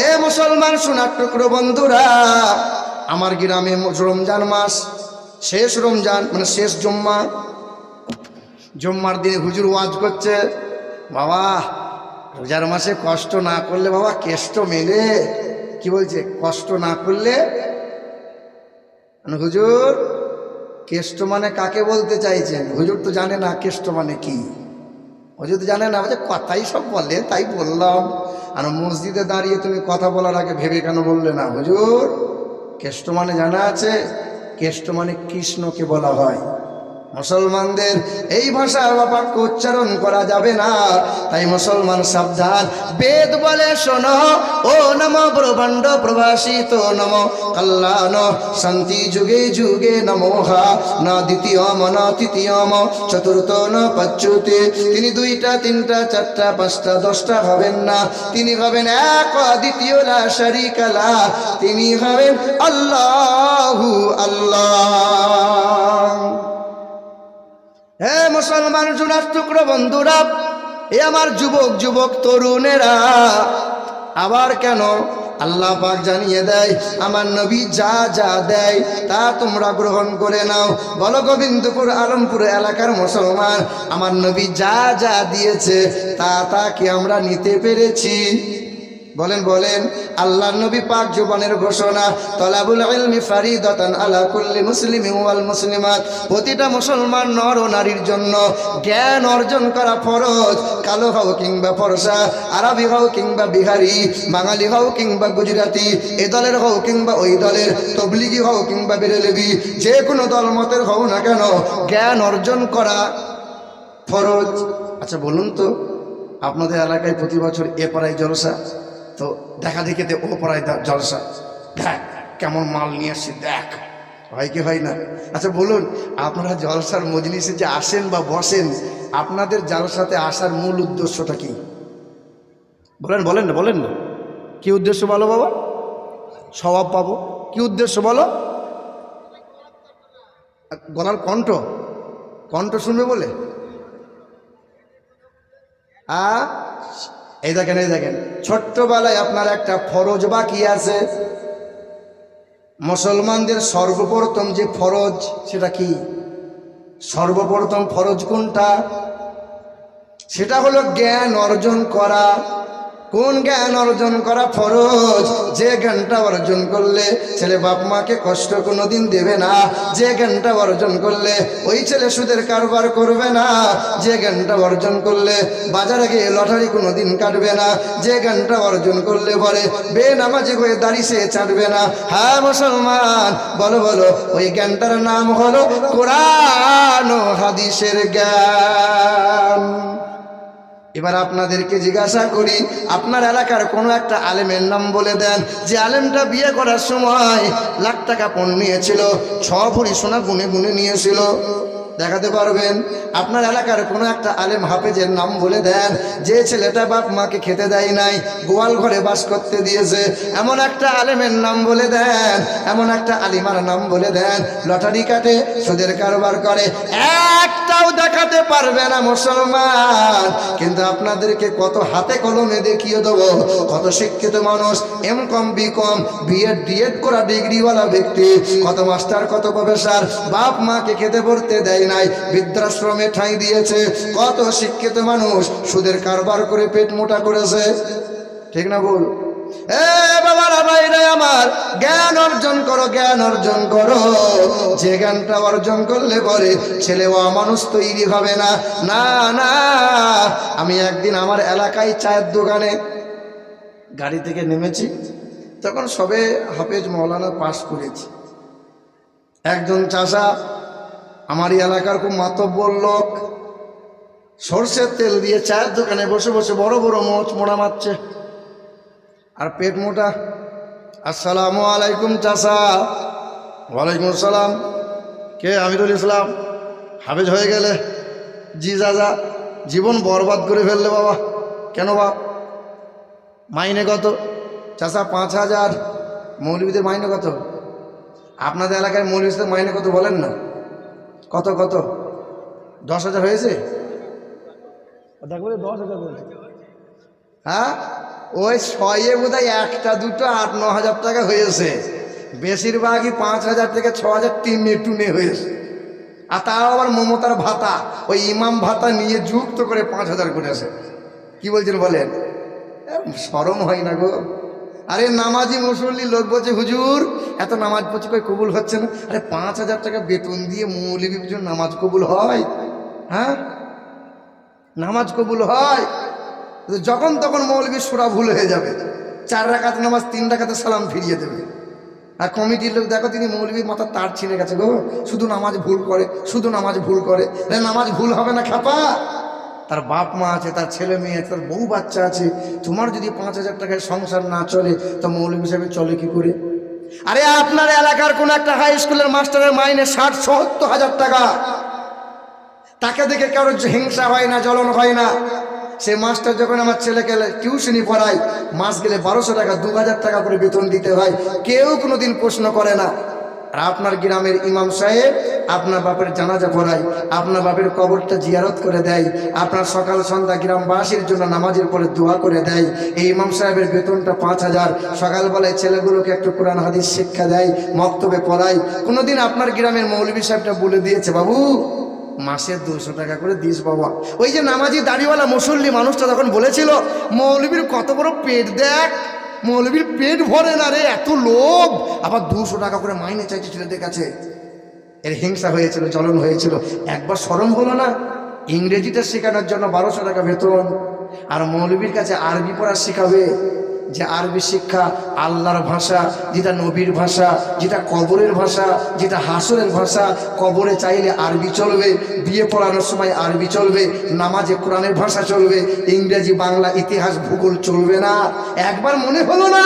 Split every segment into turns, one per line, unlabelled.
এ মুসলমান সোনার টুকরো বন্ধুরা, আমার গ্রামে রমজান মাস, শেষ রমজান মানে শেষ জুম্মার দিনে হুজুর ওয়াজ করছে, বাবা রোজার মাসে কষ্ট না করলে বাবা কেষ্ট মেলে। কি বলছে? কষ্ট না করলে। হুজুর কেষ্ট মানে কাকে বলতে চাইছেন? হুজুর তো জানে না কেষ্ট মানে কি, হুজুর তো জানে না, বলছে কথাই সব বলে তাই বললাম। আর মসজিদে দাঁড়িয়ে তুমি কথা বলার আগে ভেবে কেন বললে না? হুজুর কেষ্ট মানে জানা আছে, কেষ্ট মানে কৃষ্ণকে বলা হয়। মুসলমানদের এই ভাষার বাক্য উচ্চারণ করা যাবে না, তাই মুসলমান সাবধান। বেদ বলে শোনো, ও নম ব্রহ্মাণ্ড প্রভাসিত নম কল্যাণ শান্তি যুগে যুগে নমোহা না দ্বিতীয়ম না তৃতীয়ম চতুর্থ ন পচ্যুতে। তিনি দুইটা তিনটা চারটা পাঁচটা দশটা হবেন না, তিনি হবেন এক দ্বিতীয় লা শারীকা লা, তিনি হবেন আল্লাহু আল্লাহ। হে মুসলমান সোনার টুকরো বন্ধুরা, এ আমার যুবক তরুণেরা, আবার কেন আল্লাহ পাক জানিয়ে দেয় আমার নবী যা যা দেয় তা তোমরা গ্রহণ করে নাও। বলো গোবিন্দপুর আলমপুর এলাকার মুসলমান, আমার নবী যা যা দিয়েছে তা কি আমরা নিতে পেরেছি? বলেন বলেন। আল্লাহ নবী পাক জবানের ঘোষণা, তলাবুল ইলমি ফারিদাতান আলা কুল্লি মুসলিমিন ওয়াল মুসলিমাত। প্রতিটা মুসলমান নর ও নারীর জন্য জ্ঞান অর্জন করা ফরজ। কালো হও কিংবা ফর্সা, আরবি হও কিংবা বিহারি, বাঙালি হও কিংবা গুজরাটি, এ দলের হও কিংবা ওই দলের, তবলিগি হও কিংবা বেরেলভি, যে কোনো দল মতের হও না কেন, জ্ঞান অর্জন করা ফরজ। আচ্ছা বলুন তো, আপনাদের এলাকায় প্রতি বছর এ পাড়ায় জলসা, তো দেখা দেখিতে ও পাড়ায় জলসা, দেখ কেমন মাল নিয়ে আসছে, দেখ, হয় কি হয় না? আচ্ছা বলুন, আপনারা জলসার মজলিসে যে আসেন বা বসেন, আপনাদের জলসাতে আসার মূল উদ্দেশ্যটা কি? বলেন বলেন না, বলেন না, কি উদ্দেশ্য বলো বাবা? স্বভাব পাবো। কি উদ্দেশ্য বলো? গলার কণ্ঠ শুনবে বলে? এই দেখেন ছোট্টবেলায় আপনার একটা ফরজ বাকি আছে। মুসলমানদের সর্বপ্রথম যে ফরজ, সেটা কি? সর্বপ্রথম ফরজ কোনটা? সেটা হলো জ্ঞান অর্জন করা। কোন জ্ঞান অর্জন করা ফরজ? যে জ্ঞানটা অর্জন করলে ছেলে বাপ মাকে কষ্ট কোনোদিন দেবে না, যে জ্ঞানটা অর্জন করলে ওই ছেলে সুদের কারবার করবে না, যে জ্ঞানটা অর্জন করলে বাজারে গিয়ে লটারি কোনোদিন কাটবে না, যে জ্ঞানটা অর্জন করলে পরে বেনামাজি হয়ে দাড়ি সে চাটবে না। হ্যাঁ মুসলমান, বলো বলো, ওই জ্ঞানটার নাম হলো কোরআন ও হাদিসের জ্ঞান। এবার আপনাদেরকে জিজ্ঞাসা করি, আপনার এলাকার কোনো একটা আলেমের নাম বলে দেন, যে আলেমটা বিয়ে করার সময় লাখ টাকা পণ নিয়েছিল, 6 ভরি সোনা গুনে গুনে নিয়েছিল, দেখাতে পারবেন? আপনার এলাকার কোনো একটা আলেম হাফেজের নাম বলে দেন, যে ছেলেটা বাপ মাকে খেতে দেয় নাই, গোয়াল ঘরে বাস করতে দিয়েছে, এমন একটা আলেমের নাম বলে দেন, এমন একটা আলিমার নাম বলে দেন, লটারি কাটে, সুদের কারবার করে, একটাও দেখাতে পারবে না মুসলমান। কিন্তু আপনাদেরকে কত হাতে কলমে দেখিয়ে দেবো, কত শিক্ষিত মানুষ, এমকম বিকম বিএড ডিএড করা ডিগ্রিওয়ালা ব্যক্তি, কত মাস্টার কত প্রফেসর, বাপ মাকে খেতে পড়তে দেয় নাই, বৃদ্ধাশ্রমে ঠাঁই দিয়েছে, কত শিক্ষিত মানুষ সুদের কারবার করে পেট মোটা করেছে। ঠিক না বল? এ বাবারা ভাইরা আমার, জ্ঞান অর্জন করো, জ্ঞান অর্জন করো। যে জ্ঞানটা অর্জন করলে পরে ছেলে ও মানুষ তৈরি হবে না। না না, আমি একদিন আমার এলাকায় চায়ের দোকানে গাড়ি থেকে নেমেছি, তখন সবে হাফেজ মৌলানা পাশ করেছি। একজন চাষা, আমারই এলাকার খুব মাতব্বর লোক, সর্ষের তেল দিয়ে চায়ের দোকানে বসে বসে বড় বড় মোড়া মারছে, আর পেট মোটা। আসসালামু আলাইকুম চাচা। ওয়ালাইকুম আসসালাম। কে? আমিরুল ইসলাম। হাফেজ হয়ে গেলে? জি চাচা। জীবন বরবাদ করে ফেললে বাবা। কেন বাপ? মাইনে কত? চাচা 5,000। মৌলবীদের মাইনে কত? আপনাদের এলাকায় মৌলবীদের মাইনে কত বলেন না? কত কত? 10,000 হয়েছে? 10,000 বলেছে। হ্যাঁ, ওই ছয়ে বোধহয় একটা দুটো 8-9 হাজার টাকা হয়েছে, বেশিরভাগই 5,000 থেকে 6,000 টিনে টুনে হয়েছে। আর তাও আবার মমতার ভাতা, ওই ইমাম ভাতা নিয়ে যুক্ত করে 5,000 করেছে। কি বলছেন বলেন? শরম হয় না গো? আরে নামাজি মুসল্লি লোক বলছে হুজুর এত নামাজ পড়ছি কই কবুল হচ্ছে না। আরে 5,000 টাকা বেতন দিয়ে মৌলবীর জন্য নামাজ কবুল হয়? হ্যাঁ, নামাজ কবুল হয়? যখন তখন মৌলবীর সূরা ভুল হয়ে যাবে, 4 রাকাত নামাজ 3 রাকাতে সালাম ফিরিয়ে দেবে। আর কমিটির লোক দেখো তিনি মৌলবীর মাথার তার ছিঁড়ে গেছে গো, শুধু নামাজ ভুল করে, শুধু নামাজ ভুল করে। নামাজ ভুল হবে না খাপা? তার বাপ মা আছে, তার ছেলে মেয়ে আছে, তার বউ বাচ্চা আছে। তোমার যদি 5,000 টাকায় সংসার না চলে তো মৌলবী হিসাবে চলে কি করে? আরে আপনার এলাকার কোন একটা হাই স্কুলের মাস্টারের মাইনে 60-70 হাজার টাকা, তাকে দেখে কারোর হিংসা হয় না, জ্বলন হয় না? সে মাস্টার যখন আমার ছেলেকে টিউশনি পড়ায়, মাস গেলে 1200 টাকা 2,000 টাকা করে বেতন দিতে হয়, কেউ কোনোদিন প্রশ্ন করে না। আর আপনার গ্রামের ইমাম সাহেব আপনার বাপের জানাজা পড়ায়, আপনার বাপের কবরটা জিয়ারত করে দেয়, আপনার সকাল সন্ধ্যা গ্রামবাসীর জন্য নামাজের পরে দোয়া করে দেয়। এই ইমাম সাহেবের বেতনটা 5,000। সকালবেলায় ছেলেগুলোকে একটু কোরআন হাদিস শিক্ষা দেয়, মক্তবে পড়ায়। কোনোদিন আপনার গ্রামের মৌলভী সাহেবটা বলে দিয়েছে বাবু মাসে 200 টাকা করে দিস বাবা? ওই যে নামাজি দাড়িওয়ালা মুসল্লি মানুষটা তখন বলেছিল মৌলবীর কত বড় পেট দেখ, মৌলবীর পেট ভরে না রে, এত লোভ, আবার 200 টাকা করে মাইনে চাইছে ছেলেদের কাছে। এর হিংসা হয়েছিল, জ্বলন হয়েছিল। একবার শরম হলো না? ইংরেজিটা শেখানোর জন্য 1200 টাকা বেতন, আর মৌলবীর কাছে আরবি পড়া শেখাবে, যে আরবি শিক্ষা আল্লাহর ভাষা, যেটা নবীর ভাষা, যেটা কবরের ভাষা, যেটা হাসরের ভাষা। কবরে চাইলে আরবি চলবে, বিয়ে পড়ানোর সময় আরবি চলবে, নামাজে কোরআনের ভাষা চলবে, ইংরেজি বাংলা ইতিহাস ভূগোল চলবে না। একবার মনে হলো না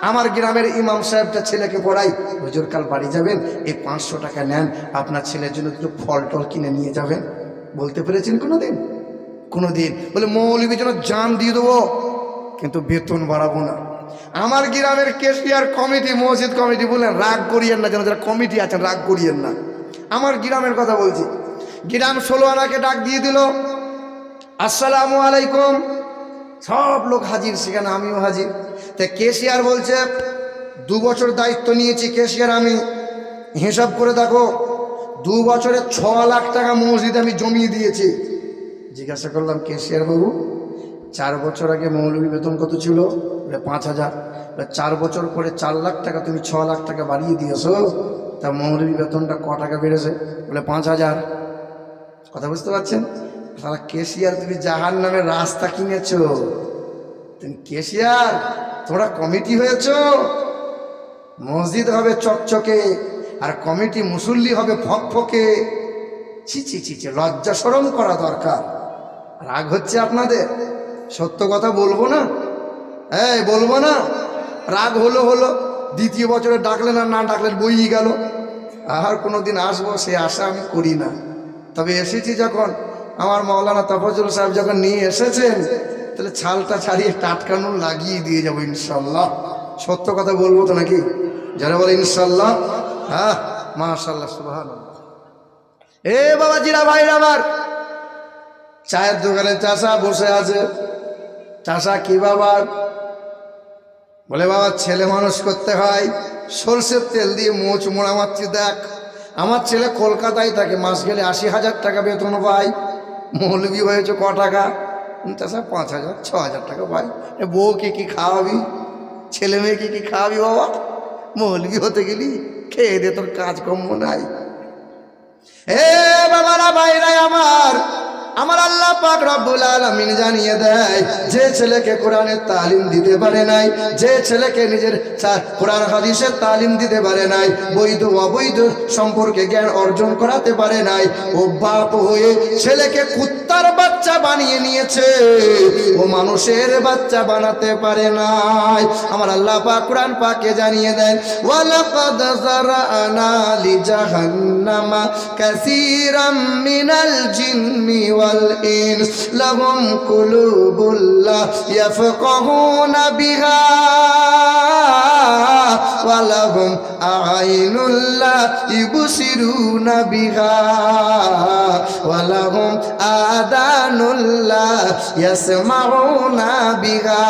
আমার গ্রামের ইমাম সাহেবটা ছেলেকে পড়াই, হুজুর কাল বাড়ি যাবেন, এই 500 টাকা নেন, আপনার ছেলের জন্য একটু ফল টল কিনে নিয়ে যাবেন? বলতে পেরেছেন কোনোদিন? কোনোদিন? বলে মৌলবীর জন্য জান দিয়ে দেবো কিন্তু বেতন বাড়াবো না। আমার গ্রামের কেশিয়ার কমিটি, মসজিদ কমিটি বললেন রাগ করিয়েন না, যেন যারা কমিটি আছেন রাগ করিয়েন না। আমার গ্রামের কথা বলছি, গ্রাম 16 আনাকে ডাক দিয়ে দিল, আসসালামু আলাইকুম। সব লোক হাজির, সেখানে আমিও হাজির। তা কেশিয়ার বলছে 2 বছর দায়িত্ব নিয়েছি কেশিয়ার আমি, হিসাব করে দেখো 2 বছরে 6 লাখ টাকা মসজিদে আমি জমিয়ে দিয়েছি। জিজ্ঞাসা করলাম কেশিয়ার বাবু 4 বছর আগে মৌলবী বেতন কত ছিল? 5,000। 4 বছর পরে 4 লাখ টাকা, তুমি 6 লাখ টাকা বাড়িয়ে দিয়েছো, তা মৌলবী বেতনটা ক টাকা বেড়েছে? বলে 5,000। কথা বুঝতে পারছেন? তাহলে কেশিয়ার তুমি জাহান নামের রাস্তা কিনেছো, তুমি কেশিয়ার, তোমরা কমিটি হয়েছ। মসজিদ হবে চকচকে আর কমিটি মুসল্লি হবে ফকফকে। ছি ছি ছি ছি, লজ্জা শরম করা দরকার। রাগ হচ্ছে আপনাদের? সত্য কথা বলবো না? এই বলবো না? রাগ হলো হলো, 2য় বছরে ডাকলেন আর না ডাকলেন বই গেল। আর কোনোদিন আসবো সে আশা আমি করি না। তবে এসেছি যখন, আমার মাওলানা তাফাজ্জল সাহেব যখন নিয়ে এসেছেন, তাহলে ছালটা ছাড়িয়ে টাটকানো লাগিয়ে দিয়ে যাবো ইনশাল্লাহ। সত্য কথা বলবো তো নাকি? যারা বলে ইনশাল্লাহ। হ্যাঁ, মাশাআল্লাহ, সুবহানাল্লাহ। এ বাবা জিরা ভাইরা আমার, চায়ের দোকানে চাষা বসে আছে। চাষা কি বাবা? বলে বাবা ছেলে মানুষ করতে হয়, সরষের তেল দিয়ে মোচ মোড়া মারছি। দেখ আমার ছেলে কলকাতায় থাকে, মাস গেলে 80,000 টাকা বেতন পায়। মৌলবী হয়েছে ক টাকা? চাষা 5,000 6,000 টাকা পাই। বউকে কি খাওয়াবি? ছেলে মেয়েকে কি খাওয়াবি বাবা? মৌলবী হতে গেলি খেয়ে দে, তোর কাজকর্ম নাই। হে বাবারা ভাইরা আমার আল্লাহ পাক রব্বুল আলামিন জানিয়ে দেয়, যে ছেলেকে কোরআনের তালিম দিতে পারে নাই, যে ছেলেকে নিজের কোরআন হাদিসের তালিম দিতে পারে নাই, বৈধ অবৈধ সম্পর্কে জ্ঞান অর্জন করাতে পারে নাই, ও বাপ হয়ে ছেলেকে কুত্তার বাচ্চা বানিয়ে নিয়েছে, ও মানুষের বাচ্চা বানাতে পারে নাই। আমার আল্লাহ পাক কোরআন পাকে জানিয়ে দেন, ওয়ালাকাদ যারানা লিজাহান্নামা কাসীরাম মিনাল জিন্নি والإنس لهم قلوب لا يفقهون بها ولهم أعين لا ইবসিরুনা বিহা ওয়া লাহুম আদানুন লা ইয়াসমাউনা বিহা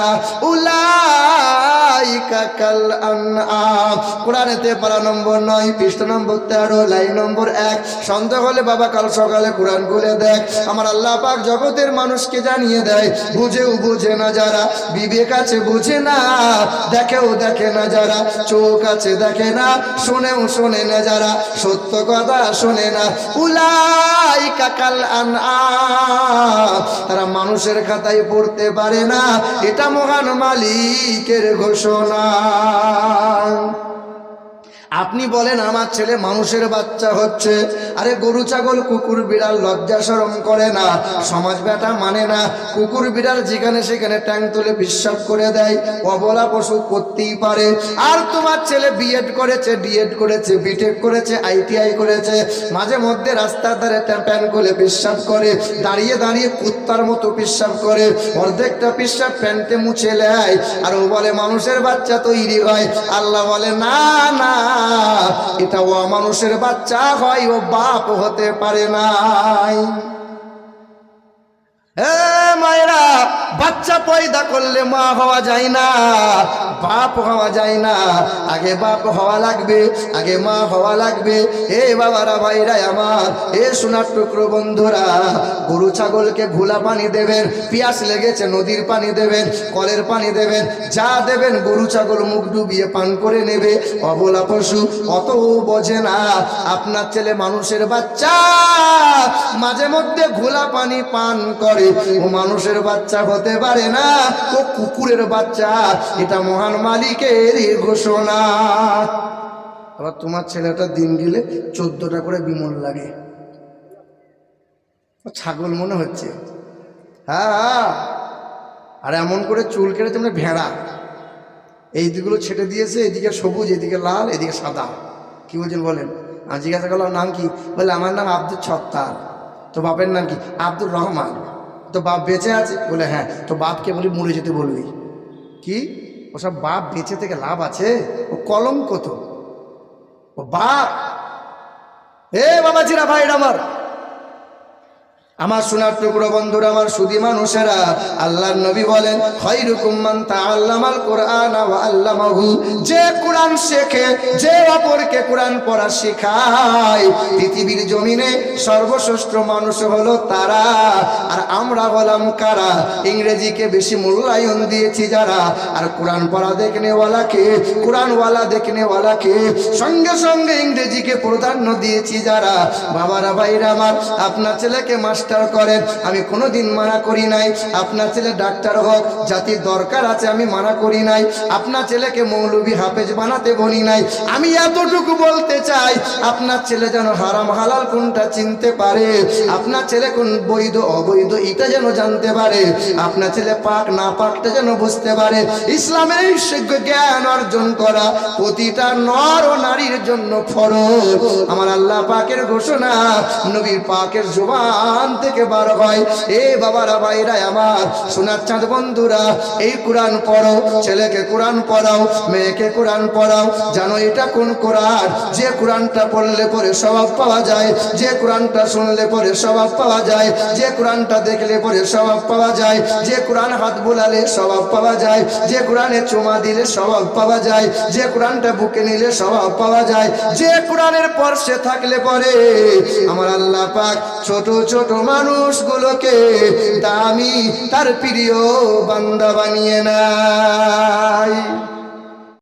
উলাইকা কাল আনআম। কোরআনেতে পারা নম্বর 9 পৃষ্ঠা নম্বর 13 লাইন নম্বর 1। সন্দেহ হলে বাবা কাল সকালে কোরআন খুলে দেখ। আমার আল্লাহ পাক জগতের মানুষকে জানিয়ে দেয়, বুঝেও বুঝে না যারা, বিবেক আছে বুঝে না, দেখেও দেখে না যারা, চোখ আছে দেখে না, শোনেও শোনে না যারা, সত্য কথা শোনে না, উলাইকা কাল আনআম, তারা মানুষের খাতায় পড়তে পারে না। এটা মহান মালিকের ঘোষণা। আপনি বলেন আমার ছেলে মানুষের বাচ্চা হচ্ছে, আরে গরু ছাগল কুকুর বিড়াল লজ্জা শরম করে না, সমাজ ব্যাটা মানে না। কুকুর বিড়াল যেখানে সেখানে ট্যাং তুলে বিশ্বাস করে দেয়, অবলা পশু করতেই পারে। আর তোমার ছেলে বিএড করেছে, ডিএড করেছে, বিটেক করেছে, আইটিআই করেছে, মাঝে মধ্যে রাস্তার ধারে প্যান খুলে বিশ্বাস করে, দাঁড়িয়ে দাঁড়িয়ে কুত্তার মতো বিশ্বাস করে, অর্ধেকটা বিশ্বাস প্যান্টে মুছে নেয়, আর ও বলে মানুষের বাচ্চা তৈরি হয়। আল্লাহ বলে না না, এটা ও মানুষের বাচ্চা হয়, ও বাপ হতে পারে নাই। মায়েরা, বাচ্চা পয়দা করলে মা হওয়া যায় না, বাপ হওয়া যায় না। আগে বাপ হওয়া লাগবে, আগে মা হওয়া লাগবে। এ বাবারা, ভাইরা আমার, এ সোনার টুকরো বন্ধুরা, গরু ছাগলকে ঘোলা পানি দেবেন, পিয়াস লেগেছে নদীর পানি দেবেন, কলের পানি দেবেন, যা দেবেন গরু ছাগল মুখ ডুবিয়ে পান করে নেবে। অবলা পশু অত বোঝে না। আপনার ছেলে মানুষের বাচ্চা, মাঝে মধ্যে ঘোলা পানি পান করে, ও মানুষের বাচ্চা হতে পারে না, ও কুকুরের বাচ্চা। এটা মহান মালিকের ঘোষণা। আবার তোমার ছেলেটা দিন গেলে 14টা করে বিমল লাগে, ছাগল মনে হচ্ছে। হ্যাঁ, আর এমন করে চুল কেটেছে মানে ভেড়া। এই দিকগুলো ছেটে দিয়েছে, এদিকে সবুজ, এদিকে লাল, এদিকে সাদা। কি বলছেন বলেন? আর জিজ্ঞাসা করলাম নাম কি? বলে আমার নাম আব্দুল ছত্তার। তো বাপের নাম কি? আব্দুর রহমান। তো বাপ বেঁচে আছে? বলে হ্যাঁ। তো বাপকে বলি মরে যেতে বলবি। কি ওসব বাপ বেঁচে থেকে লাভ আছে? ও কলঙ্ক তো, ও বাপ। এ বাবাজিরা, ভাইরা আমার সোনার টুকরো বন্ধুরা, আমার সুধী মানুষেরা, আল্লাহর নবী বলেন খায়রুকুম মান তাআল্লামাল কুরআন ওয়া আল্লামাহু, যে কোরআন শেখে, যে অপরকে কোরআন পড়া শেখায়, পৃথিবীর জমিনে সর্বশ্রেষ্ঠ মানুষ হলো তারা। আর আমরা হলাম কারা? ইংরেজিকে বেশি মূল্যায়ন দিয়েছি যারা, আর কোরআন পড়া দেখনেওয়ালাকে, কোরআনওয়ালা দেখনেওয়ালাকে, সঙ্গে সঙ্গে ইংরেজিকে প্রাধান্য দিয়েছি যারা। বাবারা, ভাইরা আমার, আপনার ছেলেকে মাস্টার করেন, আমি কোনোদিন মানা করি নাই। আপনার ছেলে ডাক্তার হোক, জাতির দরকার আছে, আমি মানা করি নাই। আপনার ছেলেকে মৌলবি হাফেজ বানাতে বলি নাই। আমি এতটুকু বলতে চাই, আপনার ছেলে যেন হারাম হালাল কোনটা চিনতে পারে, আপনার ছেলে কোন বৈধ অবৈধ এটা যেন জানতে পারে, আপনার ছেলে পাক না পাকটা যেন বুঝতে পারে। ইসলামের জ্ঞান অর্জন করা প্রতিটা নর ও নারীর জন্য ফরজ। আমার আল্লাহ পাকের ঘোষণা নবীর পাকের জবান থেকে বার হয়। এ বাবারা, ভাইরা আমার, সোনার চাঁদ বন্ধুরা, এই কোরআন পড়ো, ছেলেকে কোরআন পড়াও, মেয়েকে কোরআন পড়াও। জানো এটা কোন কোরআন? যে কোরআনটা পড়লে পরে স্বভাব পাওয়া যায়, যে কোরআনটা শুনলে পরে স্বভাব পাওয়া যায়, যে কোরআনটা দেখলে পরে স্বভাব পাওয়া যায়, যে কোরআন হাত বোলালে স্বভাব পাওয়া যায়, যে কোরআনে চুমা দিলে স্বভাব পাওয়া যায়, যে কোরআনটা বুকে নিলে স্বভাব পাওয়া যায়, যে কোরআনের পরশে থাকলে পরে আমার আল্লাহ পাক ছোট ছোট মানুষগুলোকে দামি তার প্রিয় বান্দা বানিয়ে নেয়।